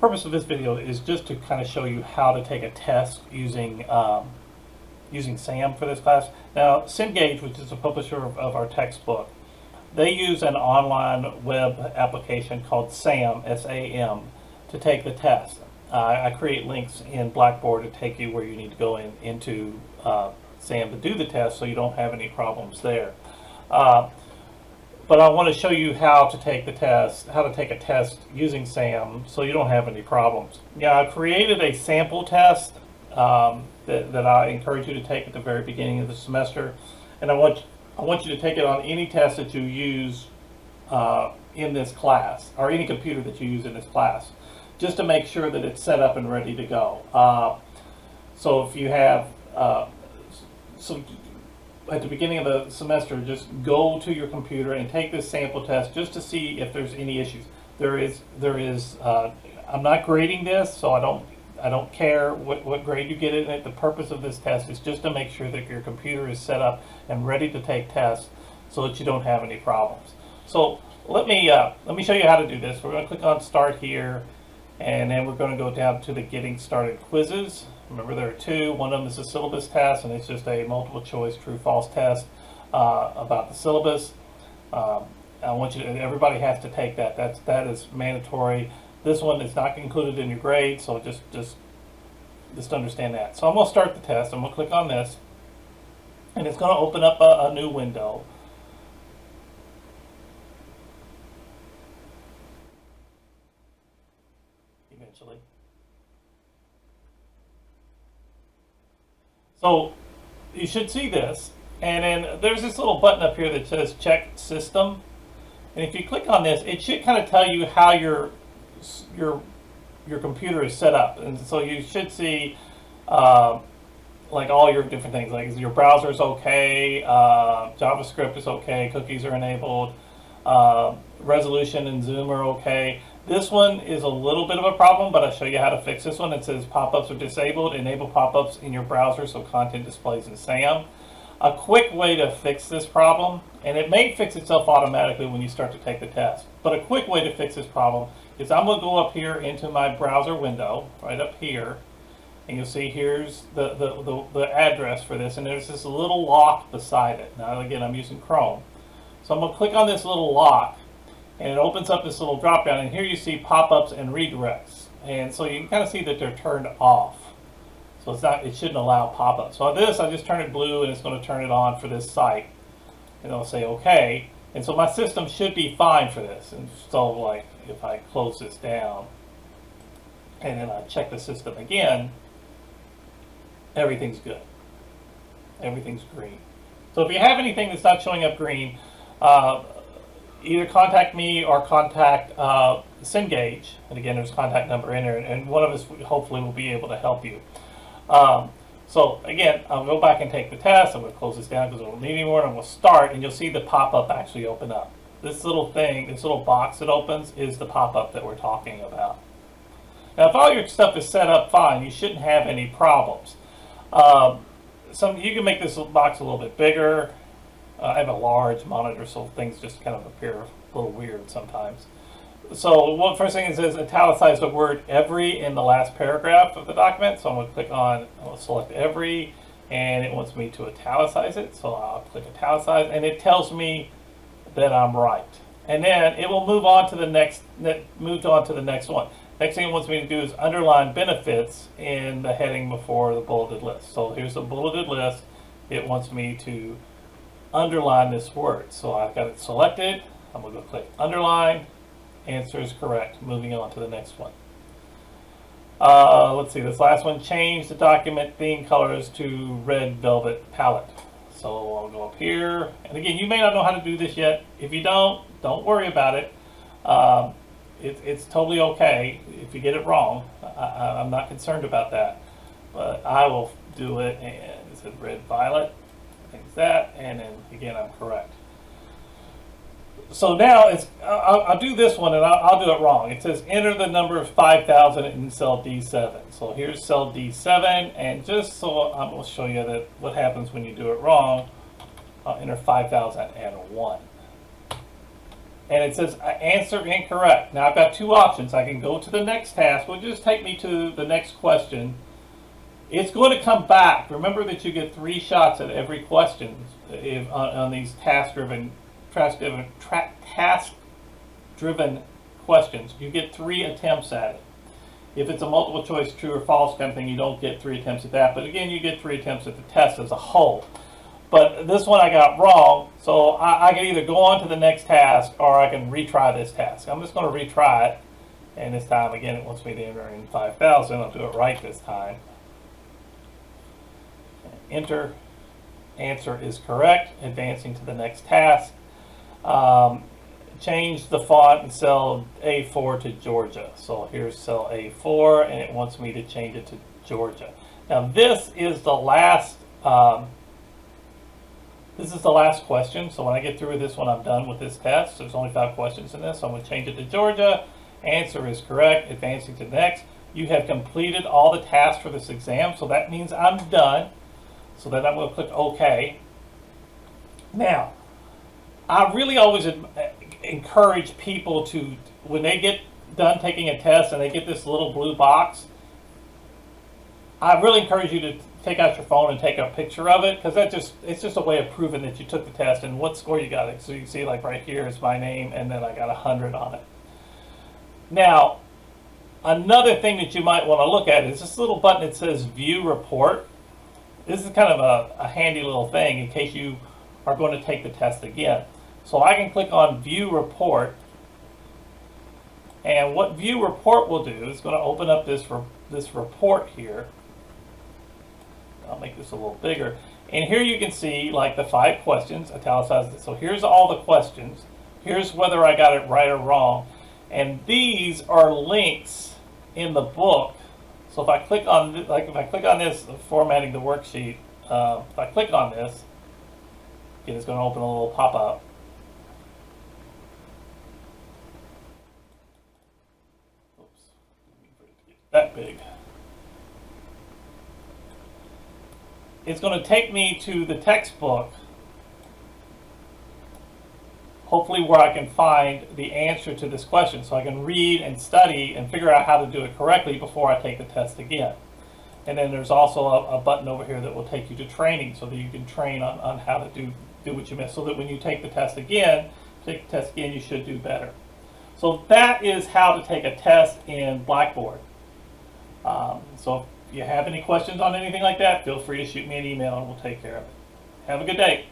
Purpose of this video is just to kind of show you how to take a test using SAM for this class. Now, Cengage, which is the publisher of our textbook, they use an online web application called SAM, S-A-M, to take the test. I create links in Blackboard to take you where you need to go into SAM to do the test so you don't have any problems there. But I want to show you how to take the test, how to take a test using SAM so you don't have any problems. Yeah, I created a sample test that I encourage you to take at the very beginning of the semester, and I want you to take it on any test that you use in this class, or any computer that you use in this class, just to make sure that it's set up and ready to go. So if you have at the beginning of the semester, just go to your computer and take this sample test just to see if there's any issues. There is. I'm not grading this, so I don't care what grade you get in it. The purpose of this test is just to make sure that your computer is set up and ready to take tests, so that you don't have any problems. So let me show you how to do this. We're going to click on Start here, and then we're going to go down to the Getting Started quizzes. Remember, there are two. One of them is a syllabus test, and it's just a multiple choice true-false test about the syllabus. I want you to, everybody has to take that. That is mandatory. This one is not included in your grade, so just understand that. So I'm going to start the test. I'm going to click on this, and it's going to open up a new window. Eventually. So you should see this, and then there's this little button up here that says Check System, and if you click on this, it should kind of tell you how your computer is set up. And so you should see like all your different things, like your browser is okay, JavaScript is okay, cookies are enabled, resolution and zoom are okay. This one is a little bit of a problem, but I'll show you how to fix this one. It says pop-ups are disabled. Enable pop-ups in your browser so content displays in SAM. A quick way to fix this problem, and it may fix itself automatically when you start to take the test, but a quick way to fix this problem is I'm going to go up here into my browser window, right up here, and you'll see here's the address for this, and there's this little lock beside it. Now again, I'm using Chrome. So I'm going to click on this little lock, and it opens up this little drop down, and here you see pop-ups and redirects, and so you can kind of see that they're turned off. So it shouldn't allow pop-ups. So on this, I just turn it blue, and it's going to turn it on for this site, and it'll say okay. And so my system should be fine for this. And so like if I close this down and then I check the system again, everything's good. Everything's green. So if you have anything that's not showing up green, either contact me or contact Cengage. And again, there's a contact number in there, and one of us hopefully will be able to help you. So again, I'll go back and take the test. I'm going to close this down because I don't need any more, and we'll start, and you'll see the pop-up actually open up. This little thing, this little box that opens is the pop-up that we're talking about. Now, if all your stuff is set up fine, you shouldn't have any problems. You can make this box a little bit bigger. I have a large monitor, so things just kind of appear a little weird sometimes. So what first thing it says, italicize the word every in the last paragraph of the document. So I'm going to click on, I'll select every, and it wants me to italicize it. So I'll click italicize, and it tells me that I'm right. And then it will move on to the next one. Next thing it wants me to do is underline benefits in the heading before the bulleted list. So here's the bulleted list. It wants me to underline this word. So I've got it selected. I'm going to go click underline. Answer is correct. Moving on to the next one. Let's see, this last one, change the document theme colors to red velvet palette. So I'll go up here, and again, you may not know how to do this yet. If you don't worry about it. It's totally okay if you get it wrong. I'm not concerned about that, but I will do it. And it says red violet, things that, and then again, I'm correct. So now I'll do this one, and I'll do it wrong. It says enter the number of 5,000 in cell D7. So here's cell D7, and just so I'm going to show you that what happens when you do it wrong, I'll enter 5,001. and it says answer incorrect. Now I've got two options. I can go to the next task, which will just take me to the next question. It's going to come back. Remember that you get 3 shots at every question on these task-driven questions. You get 3 attempts at it. If it's a multiple choice true or false kind of thing, you don't get 3 attempts at that. But again, you get 3 attempts at the test as a whole. But this one I got wrong, so I can either go on to the next task or I can retry this task. I'm just going to retry it, and this time again it wants me to enter in 5,000. I'll do it right this time. Enter. Answer is correct. Advancing to the next task. Change the font in cell A4 to Georgia. So here's cell A4, and it wants me to change it to Georgia. Now this is the last. This is the last question. So when I get through with this one, I'm done with this test. There's only 5 questions in this, so I'm going to change it to Georgia. Answer is correct. Advancing to next. You have completed all the tasks for this exam, so that means I'm done. So then I'm going to click OK. Now, I really always encourage people to, when they get done taking a test and they get this little blue box, I really encourage you to take out your phone and take a picture of it, because it's just a way of proving that you took the test and what score you got. So you can see, like right here is my name, and then I got 100 on it. Now, another thing that you might want to look at is this little button that says View Report. This is kind of a handy little thing in case you are going to take the test again. So I can click on View Report, and what View Report will do is going to open up this report here. I'll make this a little bigger. And here you can see like the 5 questions, italicized it. So here's all the questions. Here's whether I got it right or wrong. And these are links in the book. So if I click on, if I click on this, formatting the worksheet, if I click on this, again, it's going to open a little pop-up. Oops, that big. It's going to take me to the textbook, hopefully where I can find the answer to this question, so I can read and study and figure out how to do it correctly before I take the test again. And then there's also a button over here that will take you to training, so that you can train on how to do what you missed, so that when you take the test again, you should do better. So that is how to take a test in Blackboard. So if you have any questions on anything like that, feel free to shoot me an email and we'll take care of it. Have a good day.